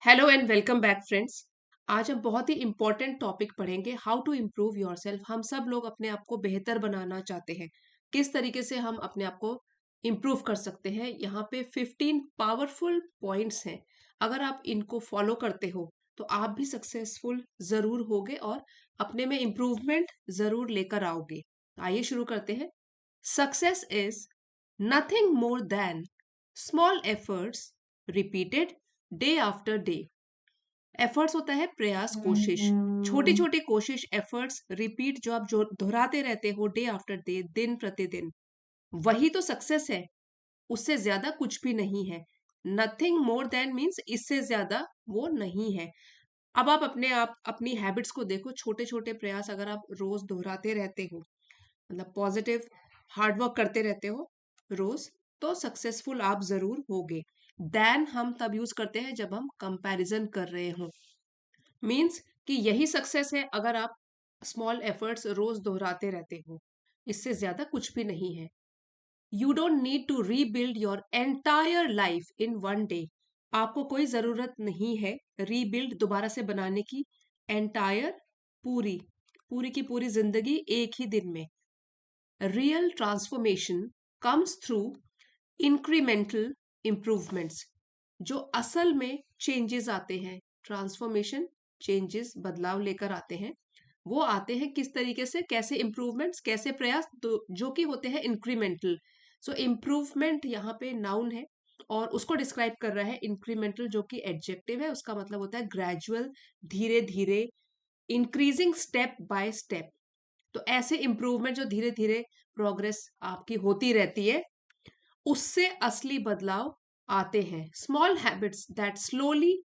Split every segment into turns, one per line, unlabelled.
Hello and welcome back friends. आज हम बहुत ही इंपॉर्टेंट टॉपिक पढ़ेंगे, हाउ टू इम्प्रूव योरसेल्फ। हम सब लोग अपने आप को बेहतर बनाना चाहते हैं। किस तरीके से हम अपने आप को इम्प्रूव कर सकते हैं। यहाँ पे 15 पावरफुल पॉइंट्स हैं। अगर आप इनको फॉलो करते हो तो आप भी सक्सेसफुल जरूर होगे और अपने में इम्प्रूवमेंट जरूर लेकर आओगे। आइए शुरू करते हैं। Success is nothing more than small efforts repeated day after day. Efforts होता है प्रयास, कोशिश, छोटी छोटी कोशिश, एफर्ट्स, रिपीट, जो आप जो दोहराते रहते हो डे आफ्टर डे, दिन प्रतिदिन, वही तो सक्सेस है। उससे ज्यादा कुछ भी नहीं है। नथिंग मोर देन मीन्स इससे ज्यादा वो नहीं है। अब आप अपनी हैबिट्स को देखो। छोटे छोटे प्रयास अगर आप रोज दोहराते रहते हो, मतलब पॉजिटिव हार्डवर्क करते रहते हो रोज, तो सक्सेसफुल आप जरूर होगे। देन हम तब यूज करते हैं जब हम कंपैरिजन कर रहे हो। मीन्स कि यही सक्सेस है अगर आप स्मॉल एफर्ट्स रोज दोहराते रहते हो। इससे ज्यादा कुछ भी नहीं है। You don't need to rebuild your entire life in one day. आपको कोई जरूरत नहीं है रीबिल्ड, दोबारा से बनाने की। एंटायर, पूरी, पूरी की पूरी जिंदगी एक ही दिन में। Real transformation comes through incremental improvements. जो असल में चेंजेस आते हैं, ट्रांसफॉर्मेशन, चेंजेस, बदलाव लेकर आते हैं, वो आते हैं किस तरीके से, कैसे इम्प्रूवमेंट्स, कैसे प्रयास, तो जो कि होते हैं इंक्रीमेंटल। सो इम्प्रूवमेंट यहाँ पे नाउन है और उसको डिस्क्राइब कर रहा है। इंक्रीमेंटल जो कि एडजेक्टिव है, उसका मतलब होता है ग्रेजुअल, धीरे धीरे, इंक्रीजिंग स्टेप बाय स्टेप। तो ऐसे इम्प्रूवमेंट जो धीरे धीरे प्रोग्रेस आपकी होती रहती है, उससे असली बदलाव आते हैं। Small habits that slowly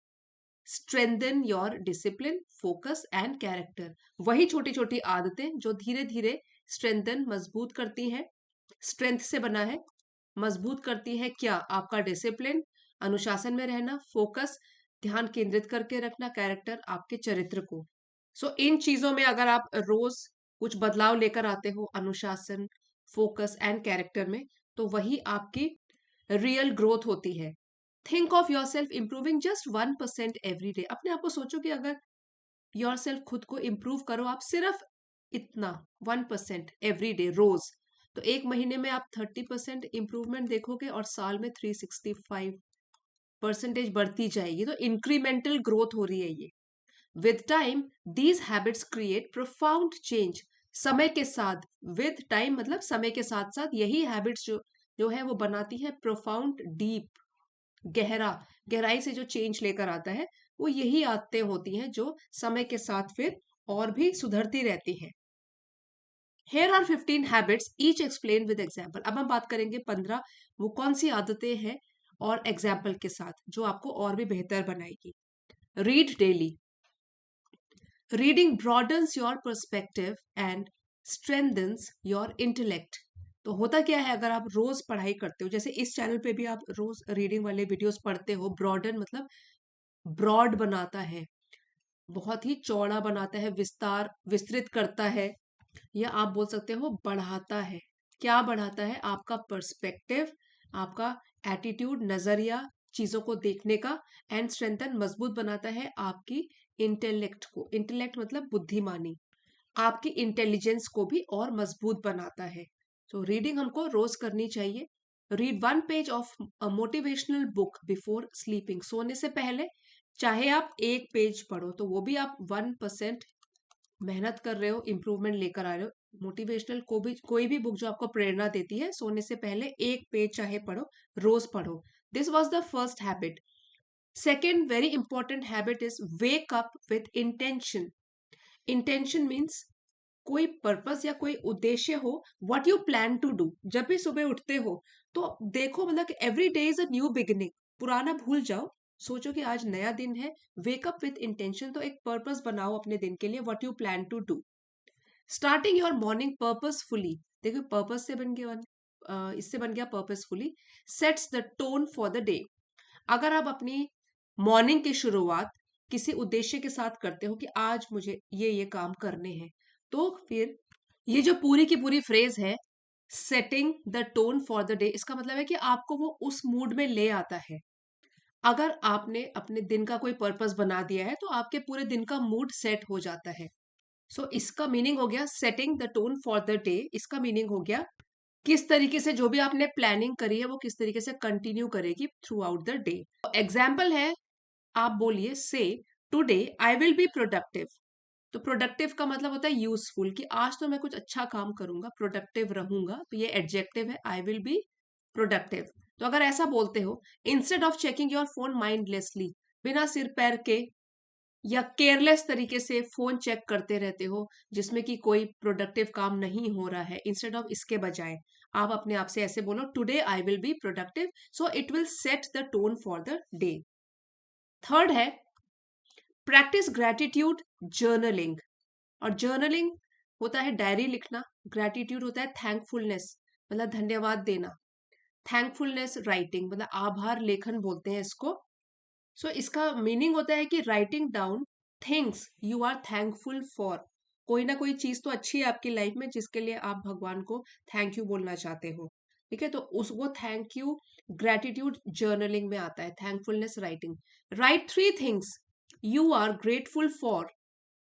strengthen your discipline, focus and character. वही छोटी छोटी आदतें जो धीरे धीरे स्ट्रेंथन, मजबूत करती हैं। स्ट्रेंथ से बना है, मजबूत करती है क्या, आपका डिसिप्लिन, अनुशासन में रहना, फोकस, ध्यान केंद्रित करके रखना, कैरेक्टर, आपके चरित्र को। इन चीजों में अगर आप रोज कुछ बदलाव लेकर आते हो, अनुशासन, फोकस एंड कैरेक्टर में, तो वही आपकी रियल ग्रोथ होती है। Think of your self improving just 1% every day. अपने आप को सोचो कि अगर योर सेल्फ, खुद को इम्प्रूव करो आप सिर्फ इतना, 1% एवरी डे, रोज, तो एक महीने में आप 30% इम्प्रूवमेंट देखोगे और साल में 365% बढ़ती जाएगी। तो इंक्रीमेंटल ग्रोथ हो रही है ये। With time these habits create profound change. समय के साथ, विद टाइम मतलब समय के साथ साथ, यही हैबिट्स जो जो है वो बनाती है प्रोफाउंड, डीप, गहरा, गहराई से जो चेंज लेकर आता है, वो यही आदतें होती हैं जो समय के साथ फिर और भी सुधरती रहती हैं। Here are 15 habits, each explain with example. अब हम बात करेंगे 15 वो कौन सी आदतें हैं और एग्जाम्पल के साथ, जो आपको और भी बेहतर बनाएगी। Read daily. Reading broadens your perspective and strengthens your intellect. तो होता क्या है, अगर आप रोज पढ़ाई करते हो, जैसे इस चैनल पे भी आप रोज रीडिंग वाले वीडियोस पढ़ते हो, ब्रॉडन मतलब ब्रॉड बनाता है, बहुत ही चौड़ा बनाता है, विस्तार, विस्तृत करता है, या आप बोल सकते हो बढ़ाता है। क्या बढ़ाता है, आपका पर्सपेक्टिव, आपका एटीट्यूड, नजरिया, चीजों को देखने का। एंड स्ट्रेंथन, मजबूत बनाता है आपकी इंटेलेक्ट को। इंटेलेक्ट मतलब बुद्धिमानी, आपकी इंटेलिजेंस को भी और मजबूत बनाता है। तो रीडिंग हमको रोज करनी चाहिए। Read 1 page of motivational book before sleeping. सोने से पहले चाहे आप 1 पेज पढ़ो, तो वो भी आप 1% मेहनत कर रहे हो, इंप्रूवमेंट लेकर आ रहे हो। मोटिवेशनल को भी, कोई भी बुक जो आपको प्रेरणा देती है, सोने से पहले 1 पेज चाहे पढ़ो, रोज पढ़ो। This was the first habit. Second very important habit is wake up with intention. Intention means कोई पर्पस या कोई उद्देश्य हो, what you plan to do. जब भी सुबह उठते हो तो देखो, मतलब every day is a new beginning. पुराना भूल जाओ, सोचो कि आज नया दिन है। वेक अप विथ इंटेंशन, तो एक पर्पस बनाओ अपने दिन के लिए, what you plan to do. Starting your morning purposefully. देखो पर्पस से बन गया, इससे बन गया purposefully. Sets the tone for the day. अगर आप अपनी मॉर्निंग की शुरुआत किसी उद्देश्य के साथ करते हो कि आज मुझे ये काम करने हैं, तो फिर ये जो पूरी की पूरी फ्रेज है, setting the tone for the day, इसका मतलब है कि आपको वो उस मूड में ले आता है। अगर आपने अपने दिन का कोई पर्पस बना दिया है तो आपके पूरे दिन का मूड सेट हो जाता है। सो इसका मीनिंग हो गया setting the tone for the day. इसका मीनिंग हो गया किस तरीके से जो भी आपने प्लानिंग करी है वो किस तरीके से कंटिन्यू करेगी through out the day. Example है, आप बोलिए से today I will be productive. तो प्रोडक्टिव का मतलब होता है यूजफुल, कि आज तो मैं कुछ अच्छा काम करूंगा, प्रोडक्टिव रहूंगा, तो ये एडजेक्टिव है, आई विल बी प्रोडक्टिव। तो अगर ऐसा बोलते हो, instead of checking your phone mindlessly, बिना सिर पैर के या केयरलेस तरीके से फोन चेक करते रहते हो जिसमें कि कोई प्रोडक्टिव काम नहीं हो रहा है, इंस्टेड ऑफ इसके बजाय आप अपने आप से ऐसे बोलो today I will be productive, so it will set the tone for the day. Third है प्रैक्टिस ग्रेटिट्यूड जर्नलिंग। और जर्नलिंग होता है डायरी लिखना, ग्रेटिट्यूड होता है थैंकफुलनेस मतलब धन्यवाद देना, थैंकफुलनेस राइटिंग मतलब आभार लेखन बोलते हैं इसको। सो इसका मीनिंग होता है कि writing down things you are thankful for. कोई ना कोई चीज तो अच्छी है आपकी लाइफ में जिसके लिए आप भगवान को थैंक यू बोलना चाहते हो, ठीक है, तो उस वो थैंक यू ग्रेटिट्यूड जर्नलिंग में आता है, thankfulness writing. Write three things you are grateful for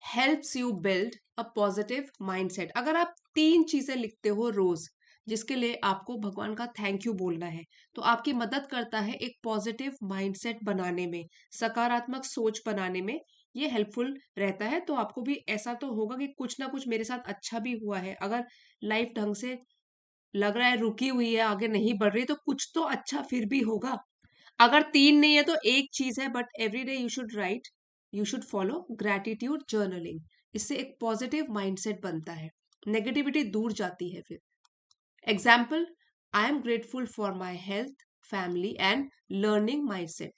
helps you build a positive mindset. अगर आप 3 चीजें लिखते हो रोज जिसके लिए आपको भगवान का थैंक यू बोलना है, तो आपकी मदद करता है एक पॉजिटिव माइंडसेट बनाने में, सकारात्मक सोच बनाने में ये हेल्पफुल रहता है। तो आपको भी ऐसा तो होगा कि कुछ ना कुछ मेरे साथ अच्छा भी हुआ है। अगर लाइफ ढंग से लग रहा है रुकी हुई है, आगे नहीं बढ़ रही, तो कुछ तो अच्छा फिर भी होगा। अगर 3 नहीं है तो एक चीज है, but every day you should write, you should follow gratitude journaling. इससे एक पॉजिटिव माइंडसेट बनता है, नेगेटिविटी दूर जाती है फिर। Example, I am grateful for my health, family and learning mindset.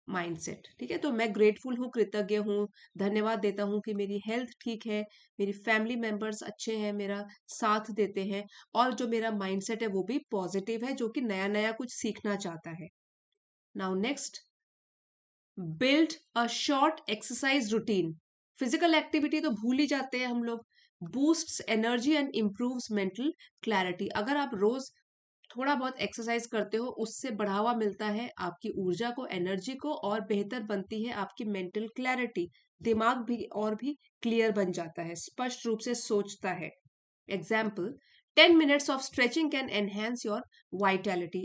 Mindset, ठीक है, तो मैं ग्रेटफुल हूँ, कृतज्ञ हूँ, धन्यवाद देता हूँ कि मेरी हेल्थ ठीक है, मेरी फैमिली मेंबर्स अच्छे हैं, मेरा साथ देते हैं, और जो मेरा माइंडसेट है वो भी पॉजिटिव है, जो कि नया नया कुछ सीखना चाहता है। Now next, build a short exercise routine. Physical activity तो भूल ही जाते हैं हम लोग। Boosts energy and improves mental clarity. अगर आप रोज थोड़ा बहुत एक्सरसाइज करते हो उससे बढ़ावा मिलता है आपकी ऊर्जा को, एनर्जी को, और बेहतर बनती है आपकी मेंटल क्लैरिटी। दिमाग भी और भी क्लियर बन जाता है, स्पष्ट रूप से सोचता है। Example, 10 minutes of stretching can enhance your vitality.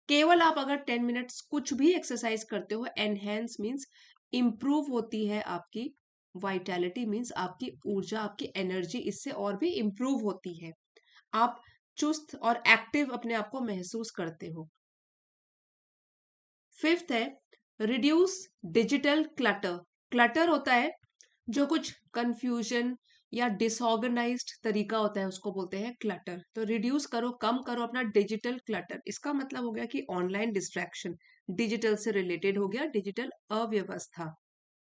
केवल आप अगर 10 मिनट्स कुछ भी एक्सरसाइज करते हो, एनहेंस मीन्स इंप्रूव होती है आपकी वाइटैलिटी, मीन्स आपकी ऊर्जा, आपकी एनर्जी इससे और भी इंप्रूव होती है, आप चुस्त और एक्टिव अपने आप को महसूस करते हो। फिफ्थ है रिड्यूस डिजिटल क्लटर। क्लटर होता है जो कुछ कंफ्यूजन या डिसऑर्गेनाइज्ड तरीका होता है, उसको बोलते हैं क्लटर। तो रिड्यूस करो, कम करो अपना डिजिटल क्लटर। इसका मतलब हो गया कि ऑनलाइन डिस्ट्रैक्शन, डिजिटल से रिलेटेड हो गया डिजिटल अव्यवस्था।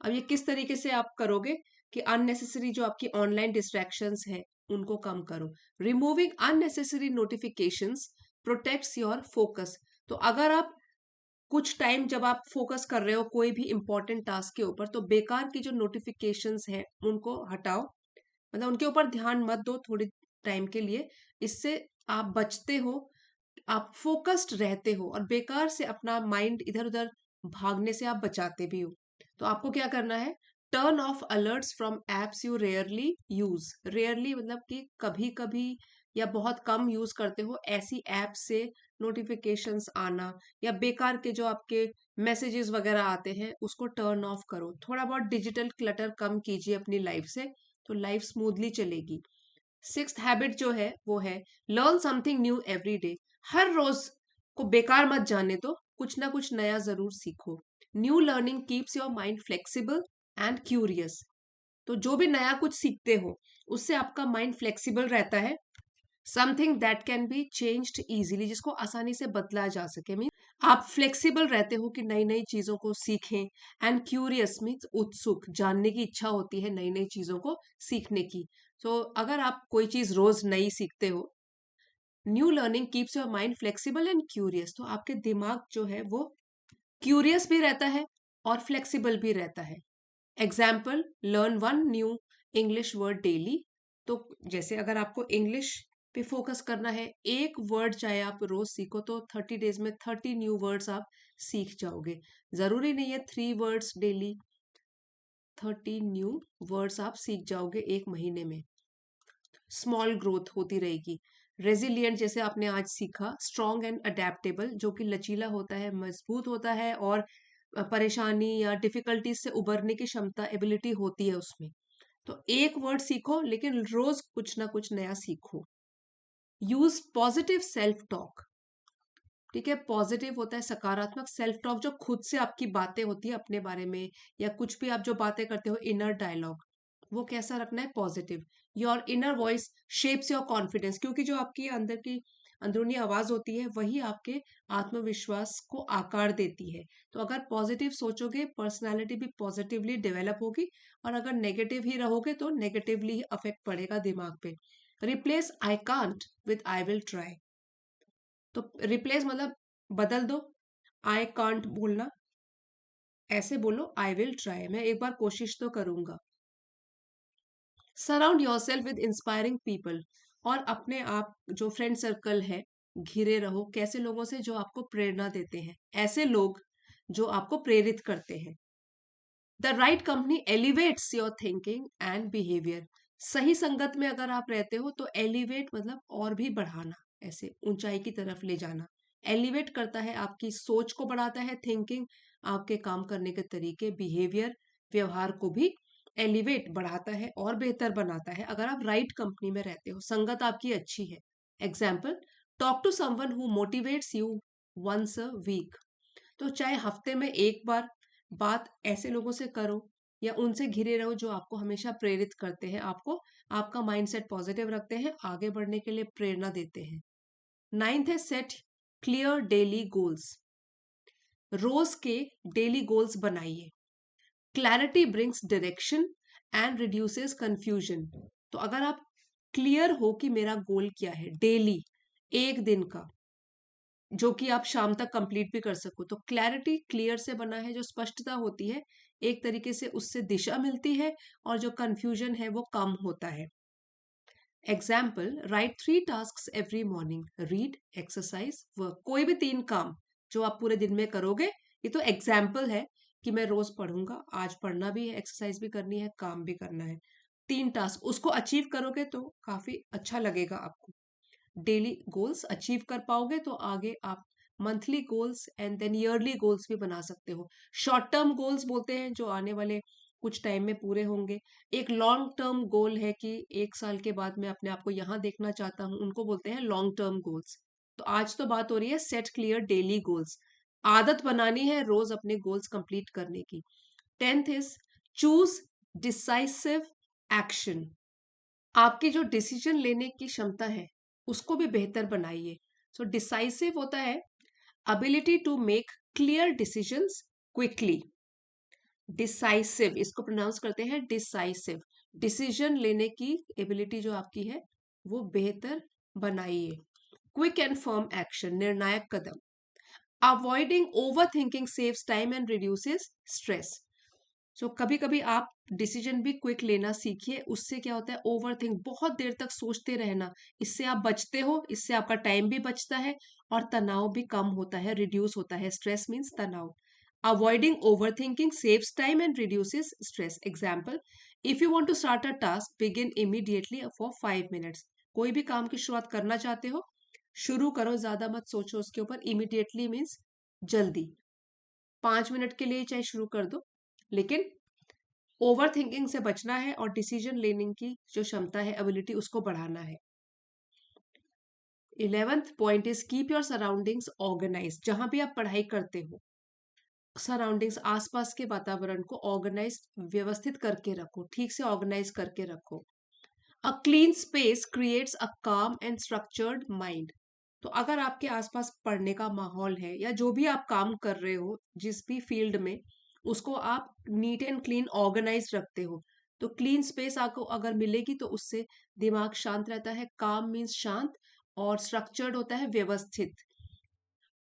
अब ये किस तरीके से आप करोगे कि अननेसेसरी जो आपकी ऑनलाइन डिस्ट्रैक्शंस है उनको कम करो। Removing unnecessary notifications protects your focus. तो अगर आप कुछ टाइम जब आप फोकस कर रहे हो कोई भी इंपॉर्टेंट टास्क के ऊपर, तो बेकार की जो नोटिफिकेशंस हैं उनको हटाओ, मतलब उनके ऊपर ध्यान मत दो थोड़ी टाइम के लिए। इससे आप बचते हो, आप फोकस्ड रहते हो, और बेकार से अपना माइंड इधर उधर भागने से आप बचाते भी हो। तो आपको क्या करना है, turn off alerts from apps you rarely use. Rarely मतलब कि कभी कभी या बहुत कम यूज करते हो ऐसी ऐप से नोटिफिकेशंस आना, या बेकार के जो आपके मैसेजेस वगैरह आते हैं उसको टर्न ऑफ करो। थोड़ा बहुत डिजिटल क्लटर कम कीजिए अपनी लाइफ से, तो लाइफ स्मूथली चलेगी। सिक्स्थ हैबिट जो है वो है learn something new every day. हर रोज को बेकार मत जाने दो, कुछ ना कुछ नया जरूर सीखो। New learning keeps your mind flexible and curious. तो जो भी नया कुछ सीखते हो उससे आपका माइंड फ्लेक्सिबल रहता है, something that can be changed easily, जिसको आसानी से बदला जा सके। मीन आप फ्लेक्सिबल रहते हो कि नई नई चीजों को सीखें, एंड क्यूरियस मीन्स उत्सुक, जानने की इच्छा होती है नई नई चीजों को सीखने की। तो अगर आप कोई चीज रोज नई सीखते हो, new learning keeps your mind flexible and curious, तो आपके दिमाग जो है वो क्यूरियस भी रहता है और फ्लेक्सिबल भी रहता है। Example, learn one new English word daily. तो जैसे अगर आपको इंग्लिश पे फोकस करना है। एक वर्ड चाहे आप रोज सीखो तो 30 डेज में 30 न्यू वर्ड्स आप सीख जाओगे। जरूरी नहीं है 3 वर्ड्स डेली, 30 न्यू वर्ड्स आप सीख जाओगे एक महीने में। स्मॉल ग्रोथ होती रहेगी। रेजिलियंट जैसे आपने आज सीखा, स्ट्रॉन्ग एंड अडेप्टेबल जो कि लचीला होता है, मजबूत होता है और परेशानी या डिफिकल्टीज से उबरने की क्षमता, एबिलिटी होती है उसमें। तो एक वर्ड सीखो लेकिन रोज कुछ ना कुछ नया सीखो। Use positive self talk. ठीक है, पॉजिटिव होता है सकारात्मक, सेल्फ टॉक जो खुद से आपकी बातें होती है अपने बारे में, या कुछ भी आप जो बातें करते हो, इनर डायलॉग, वो कैसा रखना है, positive. Your inner voice shapes your confidence, क्योंकि जो आपकी अंदर की अंदरूनी आवाज होती है वही आपके आत्मविश्वास को आकार देती है। तो अगर पॉजिटिव सोचोगे, पर्सनालिटी भी पॉजिटिवली डेवलप होगी, और अगर नेगेटिव ही रहोगे तो नेगेटिवली ही अफेक्ट पड़ेगा दिमाग पे। Replace I can't with I will try. तो रिप्लेस मतलब बदल दो, आई कांट बोलना, ऐसे बोलो आई विल ट्राई, मैं एक बार कोशिश तो करूंगा। Surround yourself with inspiring people, और अपने आप जो फ्रेंड सर्कल है, घिरे रहो कैसे लोगों से जो आपको प्रेरणा देते हैं, ऐसे लोग जो आपको प्रेरित करते हैं। The right company elevates your thinking and behaviour. सही संगत में अगर आप रहते हो तो एलिवेट मतलब और भी बढ़ाना, ऐसे ऊंचाई की तरफ ले जाना। एलिवेट करता है, आपकी सोच को बढ़ाता है, थिंकिंग आपके काम करने के तरीके, बिहेवियर व्यवहार को भी एलिवेट बढ़ाता है और बेहतर बनाता है अगर आप राइट कंपनी में रहते हो, संगत आपकी अच्छी है। Example, talk to someone who motivates you once a week. तो चाहे हफ्ते में एक बार बात ऐसे लोगों से करो, या उनसे घिरे रहो जो आपको हमेशा प्रेरित करते हैं, आपको आपका माइंडसेट पॉजिटिव रखते हैं, आगे बढ़ने के लिए प्रेरणा देते हैं। नाइन्थ है सेट क्लियर डेली गोल्स। रोज के डेली गोल्स बनाइए। Clarity brings direction and reduces confusion. तो अगर आप क्लियर हो कि मेरा गोल क्या है डेली, एक दिन का, जो कि आप शाम तक कंप्लीट भी कर सको, तो क्लैरिटी क्लियर से बना है, जो स्पष्टता होती है एक तरीके से उससे दिशा मिलती है, और जो कंफ्यूजन है वो कम होता है। Example, right 3 task every morning, read, exercise, work. कोई भी 3 काम जो आप पूरे दिन में करोगे, ये तो एग्जाम्पल है कि मैं रोज पढ़ूंगा, आज पढ़ना भी है, एक्सरसाइज भी करनी है, काम भी करना है। 3 टास्क उसको अचीव करोगे तो काफी अच्छा लगेगा आपको। डेली गोल्स अचीव कर पाओगे तो आगे आप monthly goals and then yearly goals भी बना सकते हो। शॉर्ट टर्म गोल्स बोलते हैं जो आने वाले कुछ टाइम में पूरे होंगे। एक लॉन्ग टर्म गोल है कि 1 साल के बाद मैं अपने आप को यहाँ देखना चाहता हूँ, उनको बोलते हैं लॉन्ग टर्म गोल्स। तो आज तो बात हो रही है सेट क्लियर डेली गोल्स। आदत बनानी है रोज अपने गोल्स कंप्लीट करने की। 10th is choose decisive action. आपकी जो डिसीजन लेने की क्षमता है उसको भी बेहतर बनाइए। सो डिसाइसिव होता है ability to make clear decisions quickly. Decisive इसको प्रोनाउंस करते हैं डिसाइसिव, डिसीजन लेने की एबिलिटी जो आपकी है वो बेहतर बनाइए। क्विक एंड फर्म एक्शन, निर्णायक कदम। Avoiding over thinking saves time and reduces stress. So कभी कभी आप डिसीजन भी क्विक लेना सीखिए, उससे क्या होता है, ओवर थिंक, बहुत देर तक सोचते रहना, इससे आप बचते हो, इससे आपका टाइम भी बचता है और तनाव भी कम होता है, रिड्यूस होता है। स्ट्रेस मीन्स तनाव। Avoiding over thinking saves time and reduces stress. Example, if you want to start a task begin immediately for 5 minutes. कोई भी काम की शुरुआत करना चाहते हो, शुरू करो, ज्यादा मत सोचो उसके ऊपर। इमीडिएटली मीन्स जल्दी, 5 मिनट के लिए चाहे शुरू कर दो, लेकिन ओवर थिंकिंग से बचना है और डिसीजन लेने की जो क्षमता है, एबिलिटी, उसको बढ़ाना है। 11th point is keep your surroundings organize. जहां भी आप पढ़ाई करते हो, सराउंडिंग्स, आसपास के वातावरण को ऑर्गेनाइज, व्यवस्थित करके रखो, ठीक से ऑर्गेनाइज करके रखो। A clean space creates a काम एंड स्ट्रक्चर्ड माइंड। तो अगर आपके आसपास पढ़ने का माहौल है या जो भी आप काम कर रहे हो, जिस भी फील्ड में, उसको आप नीट एंड क्लीन ऑर्गेनाइज रखते हो, तो क्लीन स्पेस आपको अगर मिलेगी तो उससे दिमाग शांत रहता है। काम मीन्स शांत, और स्ट्रक्चर्ड होता है व्यवस्थित,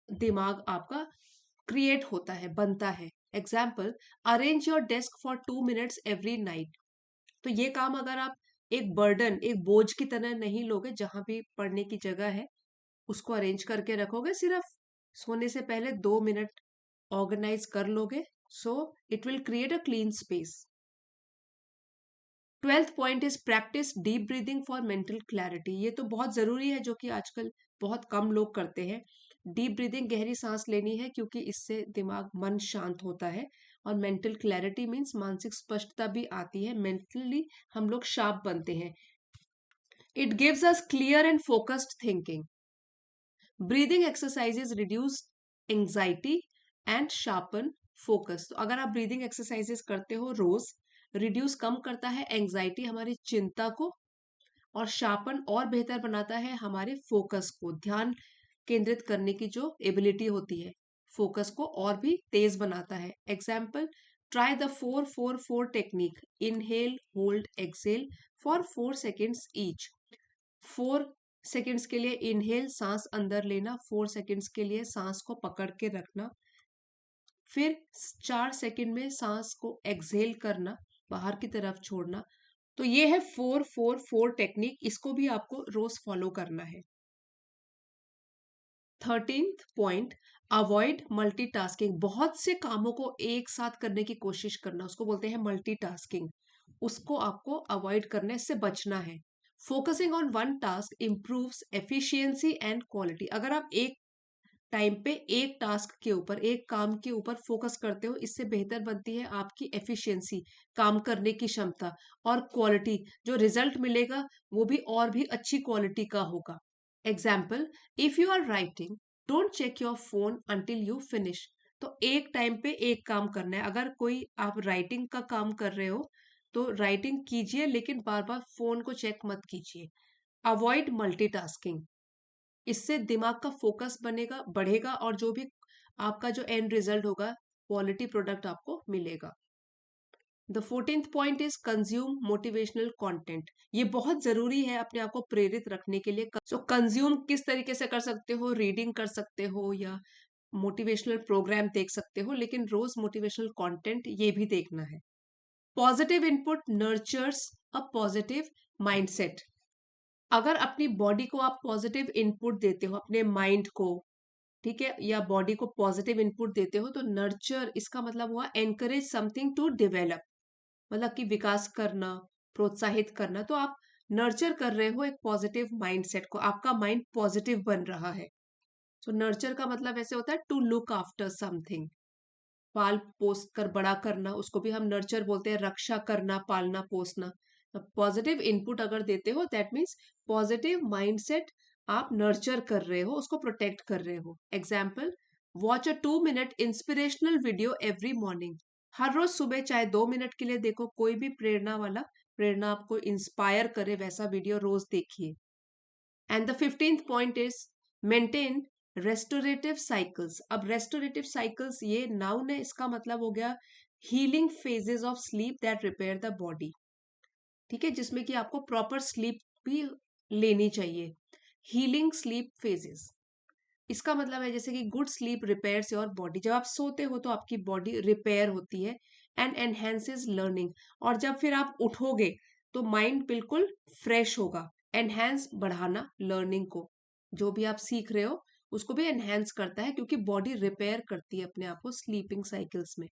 दिमाग आपका क्रिएट होता है, बनता है। Example, arrange your desk for 2 minutes every night. तो ये काम अगर आप एक बर्डन, एक बोझ की तरह नहीं लोगे। जहां भी पढ़ने की जगह है उसको अरेंज करके रखोगे, सिर्फ सोने से पहले 2 मिनट ऑर्गेनाइज कर लोगे, so it will create a clean space. 12th point is practice deep breathing for mental clarity. ये तो बहुत जरूरी है, जो कि आजकल बहुत कम लोग करते हैं। डीप ब्रीदिंग, गहरी सांस लेनी है, क्योंकि इससे दिमाग, मन शांत होता है। और मेंटल क्लैरिटी मीन्स मानसिक स्पष्टता भी आती है, मेंटली हम लोग शार्प बनते हैं। It gives us clear and focused thinking. Breathing exercises reduce anxiety and sharpen focus. तो अगर आप ब्रीदिंग एक्सरसाइजेज करते हो रोज, रिड्यूस कम करता है एंजाइटी, हमारी चिंता को, और शार्पन और बेहतर बनाता है हमारे फोकस को, ध्यान केंद्रित करने की जो एबिलिटी होती है, फोकस को और भी तेज बनाता है। Example, try the 4-4-4 technique. Inhale, hold, exhale for 4 seconds each. 4 seconds के लिए इनहेल, सांस अंदर लेना, 4 सेकेंड्स के लिए सांस को पकड़ के रखना, फिर 4 सेकेंड में सांस को एक्सहेल करना, बाहर की तरफ छोड़ना। तो ये है 4-4-4 टेक्निक, इसको भी आपको रोज फॉलो करना है। 13th point, avoid multitasking. बहुत से कामों को एक साथ करने की कोशिश करना, उसको बोलते हैं मल्टीटास्किंग। उसको आपको अवॉइड करने से बचना है। Focusing on one task improves efficiency and quality. अगर आप एक टाइम पे एक टास्क के ऊपर, एक काम के ऊपर फोकस करते हो, इससे बेहतर बनती है आपकी एफिशिएंसी, काम करने की क्षमता, और क्वालिटी, जो रिजल्ट मिलेगा वो भी और भी अच्छी क्वालिटी का होगा। Example, if you are writing, don't check your phone until you finish. तो एक टाइम पे एक काम करना है। अगर कोई आप राइटिंग का काम कर रहे हो तो राइटिंग कीजिए, लेकिन बार बार फोन को चेक मत कीजिए। अवॉइड मल्टीटास्किंग, इससे दिमाग का फोकस बनेगा, बढ़ेगा, और जो भी आपका जो एंड रिजल्ट होगा, क्वालिटी प्रोडक्ट आपको मिलेगा। The 14th point is consume motivational content. ये बहुत जरूरी है अपने आप को प्रेरित रखने के लिए। सो कंज्यूम किस तरीके से कर सकते हो? रीडिंग कर सकते हो या मोटिवेशनल प्रोग्राम देख सकते हो, लेकिन रोज मोटिवेशनल कंटेंट ये भी देखना है। पॉजिटिव इनपुट नर्चर्स अ पॉजिटिव माइंडसेट। अगर अपनी बॉडी को आप पॉजिटिव इनपुट देते हो, अपने माइंड को, ठीक है, या बॉडी को पॉजिटिव इनपुट देते हो, तो नर्चर, इसका मतलब हुआ एनकरेज समथिंग टू डेवलप, मतलब कि विकास करना, प्रोत्साहित करना। तो आप नर्चर कर रहे हो एक पॉजिटिव माइंडसेट को, आपका माइंड पॉजिटिव बन रहा है। तो नर्चर का मतलब ऐसे होता है टू लुक आफ्टर समथिंग, पाल पोस कर बड़ा करना, उसको भी हम नर्चर बोलते हैं, रक्षा करना, पालना पोसना। पॉजिटिव इनपुट अगर देते हो, दैट मीन्स पॉजिटिव माइंडसेट आप नर्चर कर रहे हो, उसको प्रोटेक्ट कर रहे हो। Example, watch a 2 minute inspirational video every morning. हर रोज सुबह चाहे 2 मिनट के लिए देखो, कोई भी प्रेरणा वाला, प्रेरणा आपको इंस्पायर करे वैसा वीडियो रोज देखिए। And the 15th point is maintain restorative cycles. अब रेस्टोरेटिव साइकिल्स ये नाउन है, इसका मतलब हो गया healing phases of sleep that repair the body. ठीक है, जिसमें कि आपको प्रॉपर स्लीप भी लेनी चाहिए। हीलिंग स्लीप फेजेस, इसका मतलब है जैसे कि good sleep repairs your body. जब आप सोते हो तो आपकी बॉडी रिपेयर होती है एंड एनहेंसेस लर्निंग। और जब फिर आप उठोगे तो माइंड बिल्कुल फ्रेश होगा। एनहेंस, बढ़ाना, लर्निंग को, जो भी आप सीख रहे हो उसको भी एनहेंस करता है, क्योंकि बॉडी रिपेयर करती है अपने आप को स्लीपिंग साइकिल्स में।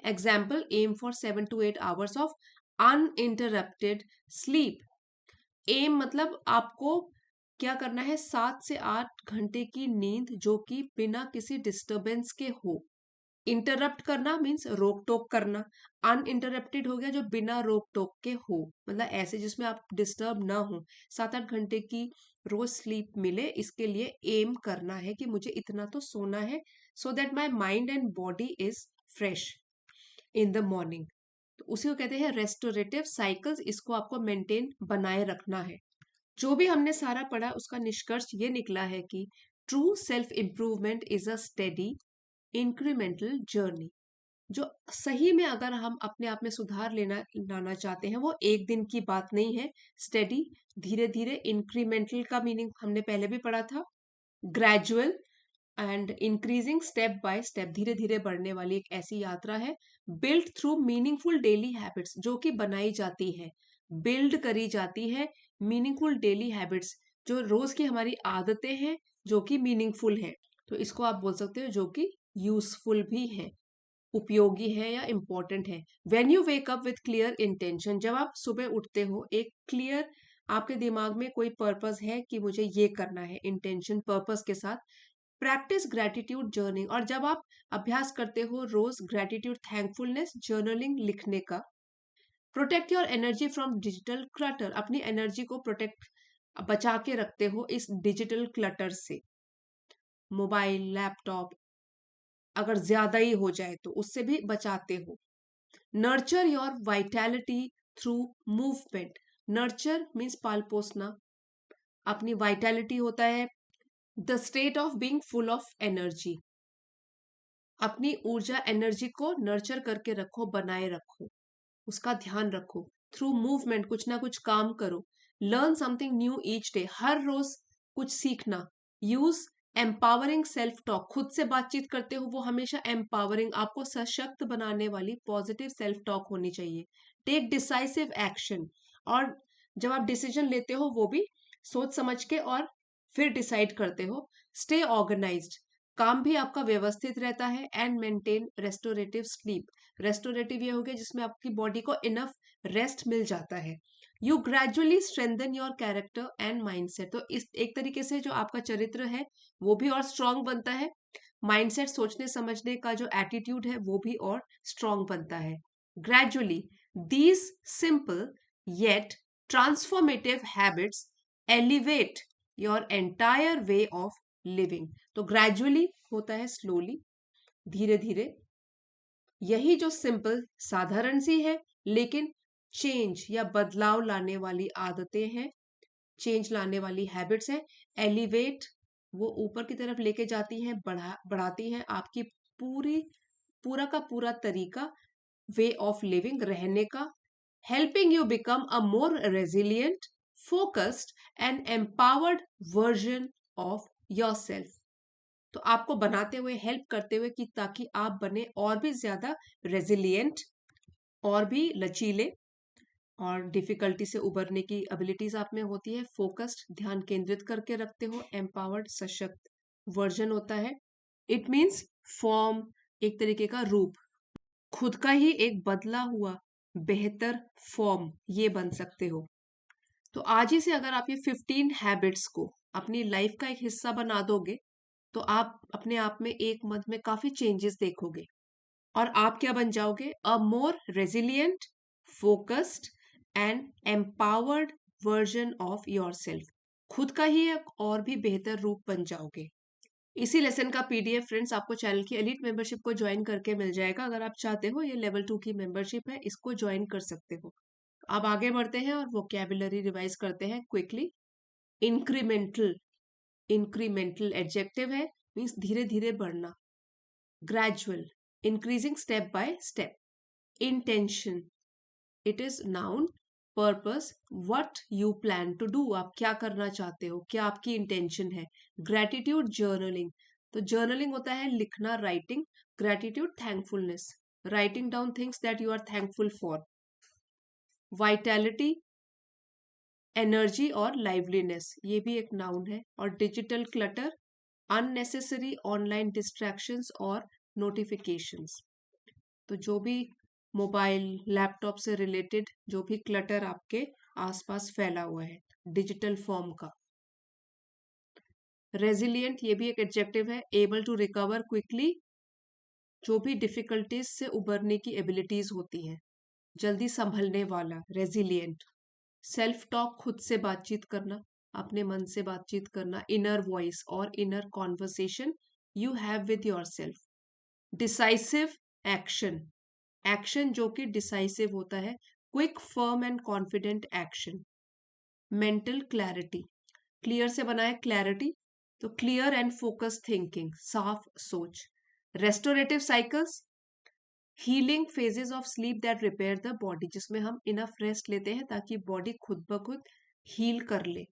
Example, aim for 7 to 8 hours of uninterrupted sleep. Aim मतलब आपको क्या करना है, 7 से 8 घंटे की नींद जो कि बिना किसी डिस्टरबेंस के हो। इंटरप्ट करना मीन्स रोक टोक करना, अनइंटरप्टेड हो गया जो बिना रोक टोक के हो, मतलब ऐसे जिसमें आप डिस्टर्ब ना हो। 7-8 घंटे की रोज स्लीप मिले, इसके लिए एम करना है कि मुझे इतना तो सोना है, so that my mind and body is fresh in the morning. तो उसी को कहते हैं रेस्टोरेटिव साइकिल्स, इसको आपको मेंटेन बनाए रखना है। जो भी हमने सारा पढ़ा उसका निष्कर्ष ये निकला है कि true self improvement is a steady incremental journey. जो सही में अगर हम अपने आप में सुधार लाना चाहते हैं, वो एक दिन की बात नहीं है। स्टेडी, धीरे धीरे, इंक्रीमेंटल का मीनिंग हमने पहले भी पढ़ा था, gradual and increasing, step by step, धीरे धीरे बढ़ने वाली एक ऐसी यात्रा है। Built through meaningful daily habits, जो कि बनाई जाती है, बिल्ड करी जाती है मीनिंगफुल डेली हैबिट्स, जो रोज की हमारी आदतें हैं जो कि मीनिंगफुल है। तो इसको आप बोल सकते हो जो कि यूजफुल भी है, उपयोगी है या इम्पोर्टेंट है। When you wake up with clear intention, जब आप सुबह उठते हो एक क्लियर, आपके दिमाग में कोई पर्पस है कि मुझे ये करना है, इंटेंशन पर्पस के साथ। प्रैक्टिस ग्रेटिट्यूड जर्निंग, और जब आप अभ्यास करते हो रोज ग्रेटिट्यूड थैंकफुलनेस जर्नलिंग लिखने का। Protect your energy from digital clutter, अपनी एनर्जी को प्रोटेक्ट, बचा के रखते हो इस डिजिटल क्लटर से। मोबाइल, लैपटॉप अगर ज्यादा ही हो जाए तो उससे भी बचाते हो। Nurture your vitality through movement, nurture means पाल पोसना, अपनी वाइटैलिटी होता है the state of being full of energy, अपनी ऊर्जा एनर्जी को नर्चर करके रखो, बनाए रखो, उसका ध्यान रखो। थ्रू मूवमेंट, कुछ ना कुछ काम करो। Learn something new each day, हर रोज कुछ सीखना। यूज एम्पावरिंग सेल्फ टॉक, खुद से बातचीत करते हो वो हमेशा एम्पावरिंग, आपको सशक्त बनाने वाली पॉजिटिव सेल्फ टॉक होनी चाहिए। टेक डिसाइसिव एक्शन, और जब आप डिसीजन लेते हो वो भी सोच समझ के और फिर डिसाइड करते हो। स्टे ऑर्गेनाइज्ड, काम भी आपका व्यवस्थित रहता है। And maintain restorative sleep, restorative ये हो गया जिसमें आपकी बॉडी को इनफ रेस्ट मिल जाता है। You gradually strengthen your character and mindset, तो इस एक तरीके से जो आपका चरित्र है वो भी और स्ट्रांग बनता है। माइंडसेट, सोचने समझने का जो एटीट्यूड है वो भी और स्ट्रांग बनता है। Gradually these simple yet transformative habits elevate your entire way of living. तो ग्रेजुअली होता है स्लोली, धीरे धीरे। यही जो सिंपल, साधारण सी है लेकिन चेंज या बदलाव लाने वाली आदतें हैं, चेंज लाने वाली हैबिट्स हैं। एलिवेट, वो ऊपर की तरफ लेके जाती हैं, बढ़ाती हैं आपकी पूरी, पूरा का पूरा तरीका, वे ऑफ लिविंग, रहने का। Helping you become a more resilient, focused and empowered version of yourself, तो आपको बनाते हुए, हेल्प करते हुए कि ताकि आप बने और भी ज्यादा रेजिलिएंट, और भी लचीले, और डिफिकल्टी से उबरने की एबिलिटीज आप में होती है। फोकस्ड, ध्यान केंद्रित करके रखते हो। एम्पावर्ड, सशक्त। वर्जन होता है, इट मीन्स फॉर्म, एक तरीके का रूप, खुद का ही एक बदला हुआ बेहतर फॉर्म, ये बन सकते हो। तो आज ही से अगर आप ये 15 हैबिट्स को अपनी लाइफ का एक हिस्सा बना दोगे तो आप अपने आप में एक मंथ में काफी चेंजेस देखोगे, और आप क्या बन जाओगे? A more resilient, focused and empowered version of your self, खुद का ही एक और भी बेहतर रूप बन जाओगे। इसी लेसन का पीडीएफ फ्रेंड्स आपको चैनल की एलिट मेंबरशिप को ज्वाइन करके मिल जाएगा। अगर आप चाहते हो, ये लेवल 2 की मेंबरशिप है, इसको ज्वाइन कर सकते हो। अब आगे बढ़ते हैं और वोकैबुलरी रिवाइज करते हैं क्विकली। इंक्रीमेंटल, इंक्रीमेंटल एडजेक्टिव है, मीन्स धीरे धीरे बढ़ना। Gradual, increasing step by step. Intention, it is noun, purpose, what you plan to do, आप क्या करना चाहते हो, क्या आपकी इंटेंशन है। ग्रेटिट्यूड जर्नलिंग, तो जर्नलिंग होता है लिखना, writing. Gratitude thankfulness, writing down things that you are thankful for. Vitality, energy और लाइवलीनेस, ये भी एक नाउन है। और digital clutter, unnecessary online distractions और नोटिफिकेशंस, तो जो भी मोबाइल, लैपटॉप से रिलेटेड जो भी क्लटर आपके आसपास फैला हुआ है डिजिटल फॉर्म का। रेजिलिएंट, ये भी एक एडजेक्टिव है, एबल टू रिकवर क्विकली, जो भी डिफिकल्टीज से उबरने की एबिलिटीज होती हैं, जल्दी संभलने वाला, रेजिलिएंट। सेल्फ टॉक, खुद से बातचीत करना, अपने मन से बातचीत करना, इनर वॉइस और inner conversation you have with your self. Decisive action, action जो कि डिसाइसिव होता है, quick, firm and confident action. Mental clarity, clear से बना है क्लैरिटी, तो क्लियर एंड फोकस थिंकिंग, साफ सोच। Restorative cycles, healing phases of sleep that repair the body, जिसमें हम इनफ रेस्ट लेते हैं ताकि बॉडी खुद ब खुद हील कर ले।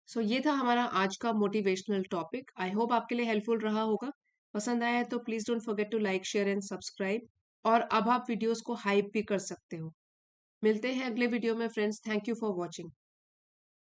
सो ये था हमारा आज का मोटिवेशनल टॉपिक। आई होप आपके लिए हेल्पफुल रहा होगा। पसंद आया है तो please don't forget to like, share and subscribe. और अब आप वीडियोस को हाइप भी कर सकते हो। मिलते हैं अगले वीडियो में friends. Thank you for watching.